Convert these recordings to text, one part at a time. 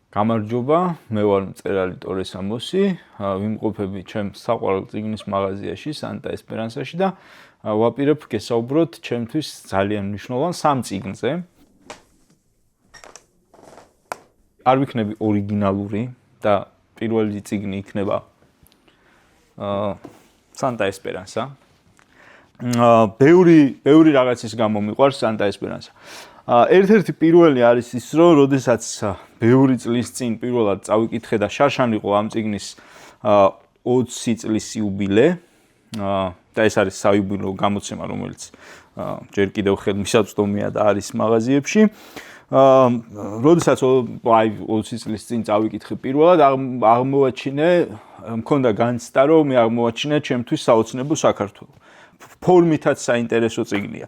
გამარჯობა, მე ვარ მწერალი ტორე სამოსი, ვიმყოფები ჩემს საყვარელ წიგნის მაღაზიაში Santa Esperanza-ში და ვაპირებ გესაუბროთ ჩემთვის ძალიან მნიშვნელოვან სამ წიგნზე. არ ვიქნები ორიგინალური და პირველი წიგნი იქნება Santa Esperanza. ბევრი რაღაცის გამო მიყვარს Santa Esperanza. ერთ-ერთი პირველი არის ის, რომ როდესაც ბევრი წლის წინ პირველად წავიკითხე და შარშან იყო ამ წიგნის 20 წლის იუბილე და ეს არის საიუბილეო გამოცემა, რომელიც ჯერ კიდევ ხელმისაწვდომია და არის მაღაზიებში. როდესაც 20 წლის წინ წავიკითხე პირველად, აღმოვაჩინე, მქონდა განცდა, რომ მე აღმოვაჩინე ჩემთვის საოცნებო საქართველო. ფორმითაც საინტერესო წიგნია.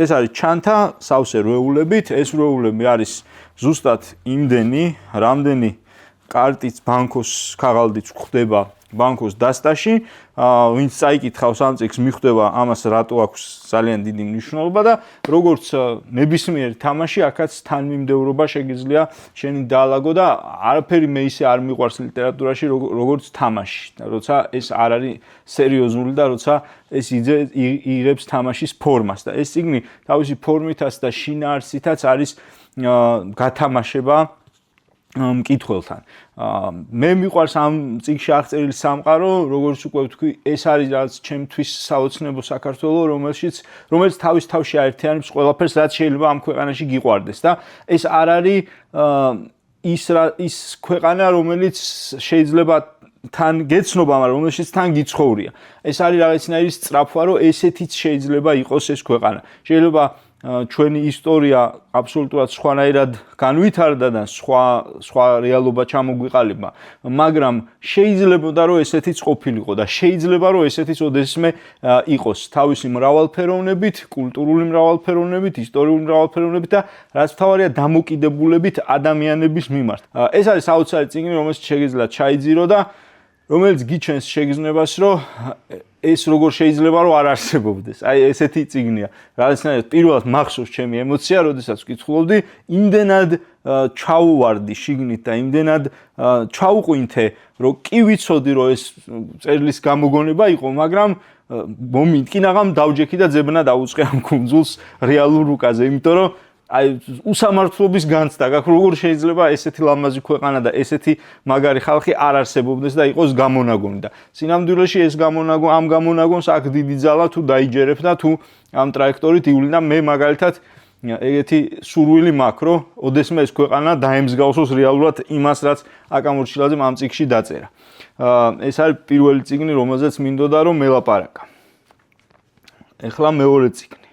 ეს არის ჩანთა სავსე რვეულებით, ეს რვეულები არის ზუსტად იმდენი, რამდენი კარტიც ბანკოს ქაღალდიც გვხდება ბანკოს დასტაში, ვინც წაიკითხავს ამ წიგნს მიხვდება ამას რატო აქვს ძალიან დიდი მნიშვნელობა და როგორც ნებისმიერი თამაში, აქაც თანმიმდევრობა შეგიძლია შენი დაალაგო და არაფერი მე ისე არ მიყვარს ლიტერატურაში როგორც თამაში. როცა ეს არ არის სერიოზული და როცა ეს იღებს თამაშის ფორმას და ეს წიგნი თავისი ფორმითაც და შინაარსითაც არის გათამაშება მკითხველთან. მე მიყვარს ამ წიგნში აღწერილი სამყარო, როგორც უკვე ვთქვი, ეს არის რაც ჩემთვის საოცნებო საქართველო, რომელიც თავის თავში აერთიანებს ყველაფერს, რაც შეიძლება ამ ქვეყანაში გიყვარდეს და ეს არ არის ის ქვეყანა, რომელიც შეიძლება თან გეცნობა, მაგრამ რომელშიც თან გიცხოვრია. ეს არის რაღაცნაირი სწრაფვა, რომ ესეთიც შეიძლება იყოს ეს ქვეყანა. შეიძლება ჩვენი ისტორია აბსოლუტურად სხვანაირად განვითარდა და სხვა რეალობა ჩამოგვიყალიბა, მაგრამ შეიძლება რომ ესეთიც ყოფილიყო და შეიძლება რომ ესეთიც ოდესმე იყოს თავისი მრავალფეროვნებით, კულტურული მრავალფეროვნებით, ისტორიული მრავალფეროვნებით და რაც მთავარია დამოკიდებულებით ადამიანების მიმართ. ეს არის საოცარი წიგნი, რომელსაც შეგიძლიათ ჩაიძირო და რომელიც გიჩენს შეგრძნებას, რომ ეს როგორ შეიძლება რომ არ არსებობდეს. აი ესეთი წიგნია. რაღაცნაირად პირველად მახსოვს ჩემი ემოცია, როდესაც ვკითხულობდი, იმდენად ჩაუვარდი შიგნით და იმდენად ჩაუყვინთე, რომ კი ვიცოდი, რომ ეს წერილის გამოგონება იყო, მაგრამ მომიტკინაღამ დავჯექი და ძებნა დაუწყე ამ კუნძულს რეალურ რუკაზე, იმიტომ რომ აი უსამართლობის განცდა გაქვს, როგორ შეიძლება ესეთი ლამაზი ქვეყანა და ესეთი მაგარი ხალხი არ არსებობდეს და იყოს გამონაგონი და სინამდვილეში ეს ამ გამონაგონს აქ დიდი ძალა თუ დაიჯერებ და თუ ამ ტრაექტორით ივლი და მე მაგალითად ეგეთი სურვილი მაქვს, რომ ოდესმე ეს ქვეყანა დაემსგავსოს რეალურად იმას, რაც აკამურჩილაძემ ამ წიგნში დაწერა. ეს არის პირველი წიგნი, რომელზეც მინდოდა რომ მელაპარაკა. ეხლა მეორე წიგნი.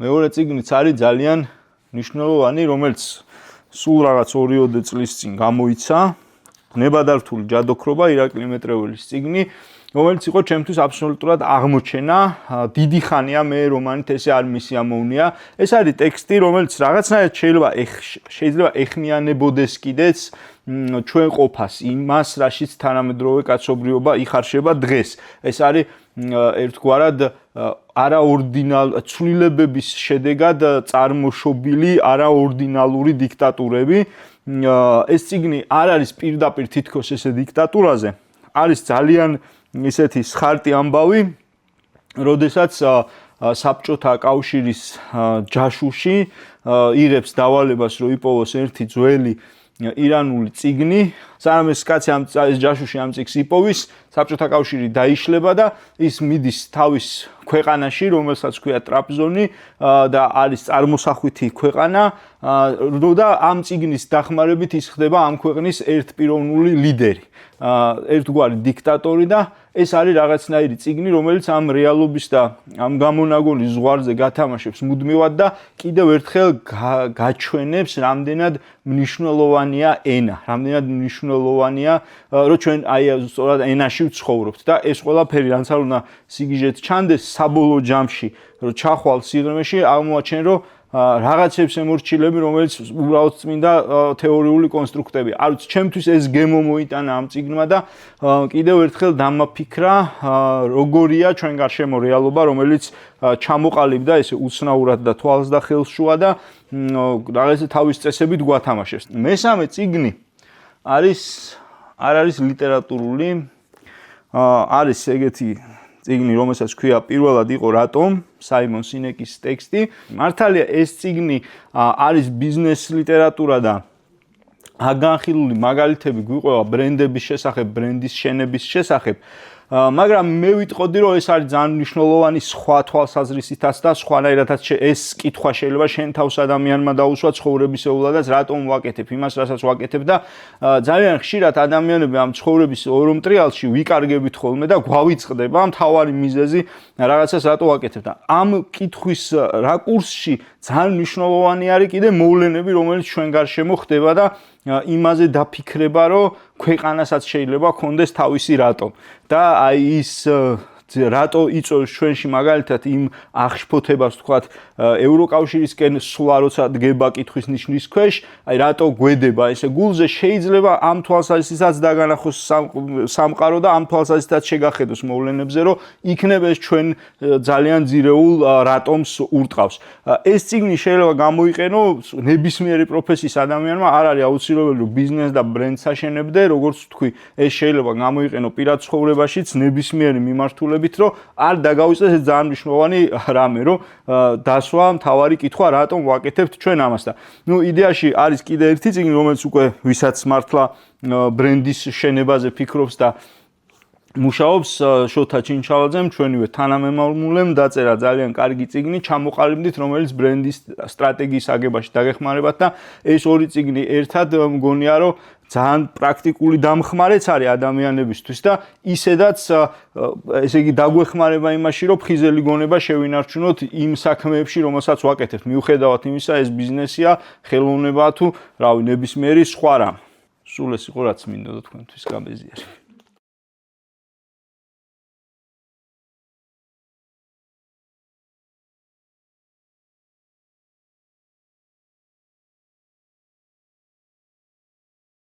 მეორე წიგნიც არის ძალიან მნიშვნელოვანი, რომელიც სულ რაღაც 2-3 წლის წინ გამოიცა, ნებადართული ჯადოქრობა ირაკლი მეტრეველის წიგნი, რომელიც იყო ჩემთვის აბსოლუტურად აღმოჩენა. დიდი ხანია მე რომანით ესე არ მისიამოვნია. ეს არის ტექსტი, რომელიც რაღაცნაირად შეიძლება ეხმიანებოდეს კიდეც ჩვენ ყოფას იმას, რაშიც თანამედროვე კაცობრიობა იხარშება დღეს. ეს არის ერთგვარად ცვლილებების შედეგად წარმოშობილი არაორდინალური დიქტატურები. ეს წიგნი არ არის პირდაპირ თითქოს ესე დიქტატურაზე, არის ძალიან ისეთი სხარტი ამბავი, როდესაც საბჭოთა კავშირის ჯაშუში იღებს დავალებას, რომ იპოვოს ერთი ძველი ირანული წიგნი, სანამ ეს კაცი ეს ჯაშუში ამ წიგნს იპოვის, საბჭოთა კავშირი დაიშლება და ის მიდის თავის ქვეყანაში, რომელსაც ქვია ტრაპზონი და არის წარმოსახვითი ქვეყანა და ამ წიგნის დახმარებით ის ხდება ამ ქვეყნის ერთპიროვნული ლიდერი, ერთგვარი დიქტატორი და ეს არის რაღაცნაირი წიგნი, რომელიც ამ რეალობის და ამ გამონაგონის ზღვარზე გათამაშებს მუდმივად და კიდევ ერთხელ გაჩვენებს, რამდენად მნიშვნელოვანია ენა, რამდენად მნიშვნელოვანია, რომ ჩვენ აი სწორად ენაში ვცხოვრობთ და ეს ყველაფერი რაც არ უნდა სიგიჟეთ ჩანდეს საბოლოო ჯამში, რომ ჩახვალ სიღრმეში, აღმოაჩენ, რომ რაღაცებს ემორჩილები, რომელიც უბრალოდ წმინდა თეორიული კონსტრუქტები. არ ვიცი, ჩემთვის ეს გემო მოიტანა ამ წიგნმა და კიდევ ერთხელ დამაფიქრა, როგორია ჩვენ გარშემო რეალობა, რომელიც ჩამოყალიბდა ესე უცნაურად და თვალს და ხელს შუა და რაღაცა თავის წესებით გვათამაშებს. მესამე წიგნი არ არის ლიტერატურული, არის ეგეთი წიგნი, რომელსაც ქვია პირველად იყო რატომ, საიმონ სინეკის ტექსტი. მართალია ეს წიგნი არის ბიზნეს ლიტერატურა და განხილული მაგალითები გვიყვება ბრენდების შესახებ, ბრენდის შენების შესახებ. მაგრამ მე ვიტყოდი, რომ ეს არის ძალიან მნიშვნელოვანი სხვა თვალსაზრისითაც და სხვანაირადაც ეს კითხვა შეიძლება შენ თავს ადამიანმა დაუსვა ცხოვრებისეულადაც, რატომ ვაკეთებ იმას, რასაც ვაკეთებ და ძალიან ხშირად ადამიანები ამ ცხოვრების ორომტრიალში ვიკარგებით ხოლმე და გვავიწყდება მთავარი მიზეზი რაღაცას რატო ვაკეთებ და ამ კითხვის რაკურსში ძალიან მნიშვნელოვანი არის კიდე მოვლენები, რომელიც ჩვენ გარშემო ხდება და იმაზე დაფიქრება, რომ ქვეყანასაც შეიძლება ქონდეს თავისი რატო. და აი ის რატო იწვევს ჩვენში მაგალითად იმ აღშფოთებას თქვათ ევროკავშირისკენ სვლა როცა დგება კითხვის ნიშნის ქვეშ, აი რატო გვედება ესე გულზე შეიძლება ამ თვალსაზრისითაც დაგანახოს სამყარო და ამ თვალსაზრისითაც შეგახედოს მოვლენებზე, რომ იქნებ ეს ჩვენ ძალიან ძირეულ რატომს ურტყავს. ეს წიგნი შეიძლება გამოიყენო ნებისმიერი პროფესიის ადამიანმა, არ არის აუცილებელი რომ ბიზნეს და ბრენდს აშენებდე, როგორც თქვი, ეს შეიძლება გამოიყენო პირად ცხოვრებაშიც ნებისმიერი მიმართულებით, რომ არ დაგავიწყდეს ეს ძალიან მნიშვნელოვანი რამე, რომ დასვა მთავარი კითხვა, რატომ ვაკეთებთ ჩვენ ამას და იდეაში არის კიდე ერთი წიგნი, რომელიც უკვე ვისაც მართლა ბრენდის შენებაზე ფიქრობს და მუშაობს, შოთა ჩინჩალაძემ, ჩვენივე თანამემამულემ დაწერა ძალიან კარგი წიგნი ჩამოყალიბდით, რომელიც ბრენდის სტრატეგიის აგებაში დაგეხმარებათ და ეს ორი წიგნი ერთად მგონია, რომ ძალიან პრაქტიკული დამხმარეც არის ადამიანებისთვის და ისედაც ესე იგი დაგვეხმარება იმაში, რომ ფხიზელი გონება შევინარჩუნოთ იმ საქმეებში, რომელსაც ვაკეთებთ. მიუხედავად იმისა, ეს ბიზნესია, ხელოვნებაა თუ რავი, ნებისმიერი სხვა რამ. სულ ეს იყო რაც მინდოდა თქვენთვის გაბეზიარი.